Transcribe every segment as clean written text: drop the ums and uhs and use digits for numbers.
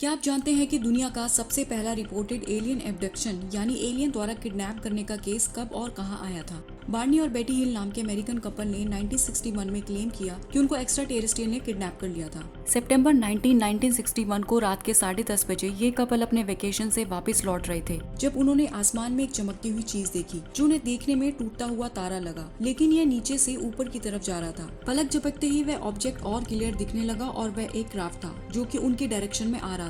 क्या आप जानते हैं कि दुनिया का सबसे पहला रिपोर्टेड एलियन एब्डक्शन यानी एलियन द्वारा किडनैप करने का केस कब और कहां आया था? बार्नी और बेटी हिल नाम के अमेरिकन कपल ने 1961 में क्लेम किया कि उनको एक्स्ट्रा टेरेस्ट्रियल ने किडनैप कर लिया था। सितंबर 1961 को रात के 10:30 बजे ये कपल अपने वेकेशन से वापस लौट रहे थे जब उन्होंने आसमान में एक चमकती हुई चीज देखी जो उन्हें देखने में टूटता हुआ तारा लगा, लेकिन यह नीचे से ऊपर की तरफ जा रहा था। पलक झपकते ही वह ऑब्जेक्ट और क्लियर दिखने लगा और वह एक क्राफ्ट था जो कि उनके डायरेक्शन में आ रहा था।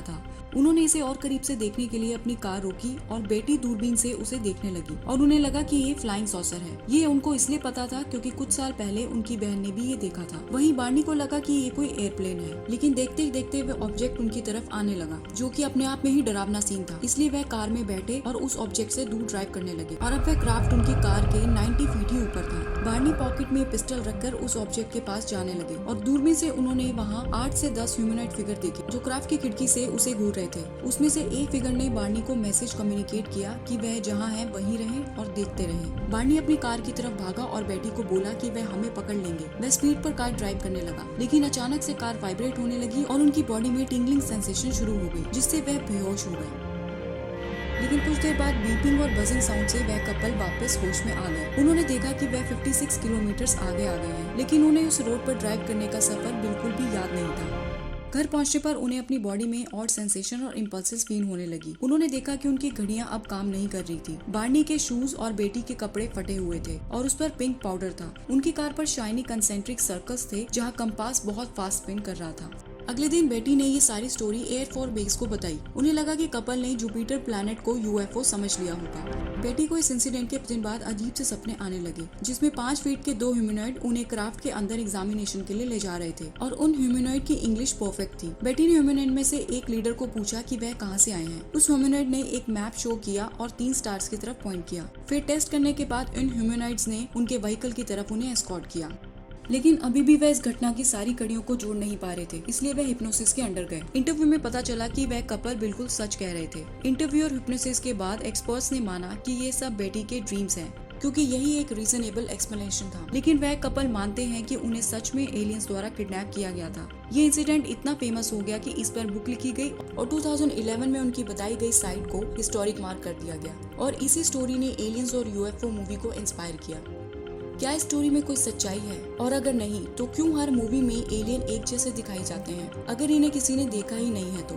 उन्होंने इसे और करीब से देखने के लिए अपनी कार रोकी और बेटी दूरबीन से उसे देखने लगी और उन्हें लगा कि ये फ्लाइंग सॉसर है। ये उनको इसलिए पता था क्योंकि कुछ साल पहले उनकी बहन ने भी ये देखा था। वहीं बार्नी को लगा कि ये कोई एयरप्लेन है, लेकिन देखते ही देखते वह ऑब्जेक्ट उनकी तरफ आने लगा जो कि अपने आप में ही डरावना सीन था। इसलिए वह कार में बैठे और उस ऑब्जेक्ट से दूर ड्राइव करने लगे और अब वह क्राफ्ट उनकी कार के 90 फीट ही ऊपर था। बार्नी पॉकेट में पिस्टल रखकर उस ऑब्जेक्ट के पास जाने लगे और दूरबीन से उन्होंने वहाँ 8 से 10 ह्यूमनॉइड फिगर देखे जो क्राफ्ट की खिड़की से उसे घूर रहे थे। उसमें से एक फिगर ने बार्नी को मैसेज कम्युनिकेट किया कि वह जहाँ है वहीं रहें और देखते रहें। बार्नी अपनी कार की तरफ भागा और बेटी को बोला कि वह हमें पकड़ लेंगे। वह स्पीड पर कार ड्राइव करने लगा, लेकिन अचानक से कार वाइब्रेट होने लगी और उनकी बॉडी में टिंगलिंग सेंसेशन शुरू हो गई जिससे वह बेहोश हो गए। लेकिन कुछ देर बाद बीपिंग और बजिंग साउंड से वह कपल वापस होश में आ गए। उन्होंने देखा कि वह 56 किलोमीटर आगे आ गए हैं, लेकिन उन्हें उस रोड पर ड्राइव करने का सफर बिल्कुल भी याद नहीं था। घर पहुंचने पर उन्हें अपनी बॉडी में ऑड सेंसेशन और इम्पल्सेस फील होने लगी। उन्होंने देखा कि उनकी घड़ियां अब काम नहीं कर रही थी। बार्नी के शूज और बेटी के कपड़े फटे हुए थे और उस पर पिंक पाउडर था। उनकी कार पर शाइनी कंसेंट्रिक सर्कल्स थे जहां कंपास बहुत फास्ट स्पिन कर रहा था। अगले दिन बेटी ने ये सारी स्टोरी एयरफोर्स बेस को बताई। उन्हें लगा कि कपल ने जुपिटर प्लैनेट को यूएफओ समझ लिया होगा। बेटी को इस इंसिडेंट के दिन बाद अजीब से सपने आने लगे जिसमें 5 फीट के 2 ह्यूमनॉइड उन्हें क्राफ्ट के अंदर एग्जामिनेशन के लिए ले जा रहे थे और उन ह्यूमनॉइड की इंग्लिश परफेक्ट थी। बेटी ने ह्यूमनॉइड में से एक लीडर को पूछा कि वह कहां से आए हैं। उस ह्यूमनॉइड ने एक मैप शो किया और 3 स्टार्स की तरफ पॉइंट किया। फिर टेस्ट करने के बाद इन ह्यूमनॉइड्स ने उनके व्हीकल की तरफ उन्हें एस्कॉर्ट किया, लेकिन अभी भी वह इस घटना की सारी कड़ियों को जोड़ नहीं पा रहे थे, इसलिए वह हिप्नोसिस के अंडर गए। इंटरव्यू में पता चला कि वह कपल बिल्कुल सच कह रहे थे। इंटरव्यू और हिप्नोसिस के बाद एक्सपर्ट्स ने माना कि ये सब बेटी के ड्रीम्स हैं, क्योंकि यही एक रीजनेबल एक्सप्लेनेशन था। लेकिन वह कपल मानते हैं कि उन्हें सच में एलियंस द्वारा किडनैप किया गया था। ये इंसिडेंट इतना फेमस हो गया कि इस पर बुक लिखी गई और 2011 में उनकी बताई गई साइट को हिस्टोरिक मार्क कर दिया गया और इसी स्टोरी ने एलियंस और यूएफओ मूवी को इंस्पायर किया। क्या इस स्टोरी में कोई सच्चाई है? और अगर नहीं तो क्यों हर मूवी में एलियन एक जैसे दिखाई जाते हैं अगर इन्हें किसी ने देखा ही नहीं है तो?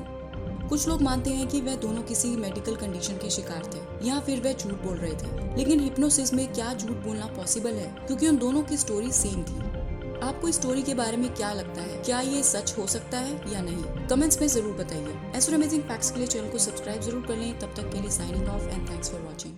कुछ लोग मानते हैं कि वह दोनों किसी मेडिकल कंडीशन के शिकार थे या फिर वह झूठ बोल रहे थे, लेकिन हिप्नोसिस में क्या झूठ बोलना पॉसिबल है क्योंकि उन दोनों की स्टोरी सेम थी। आपको इस स्टोरी के बारे में क्या लगता है? क्या ये सच हो सकता है या नहीं? कमेंट्स में जरूर बताइए। ऐसे अमेजिंग फैक्ट्स के लिए चैनल को सब्सक्राइब जरूर कर लें। तब तक के लिए signing off and thanks for watching.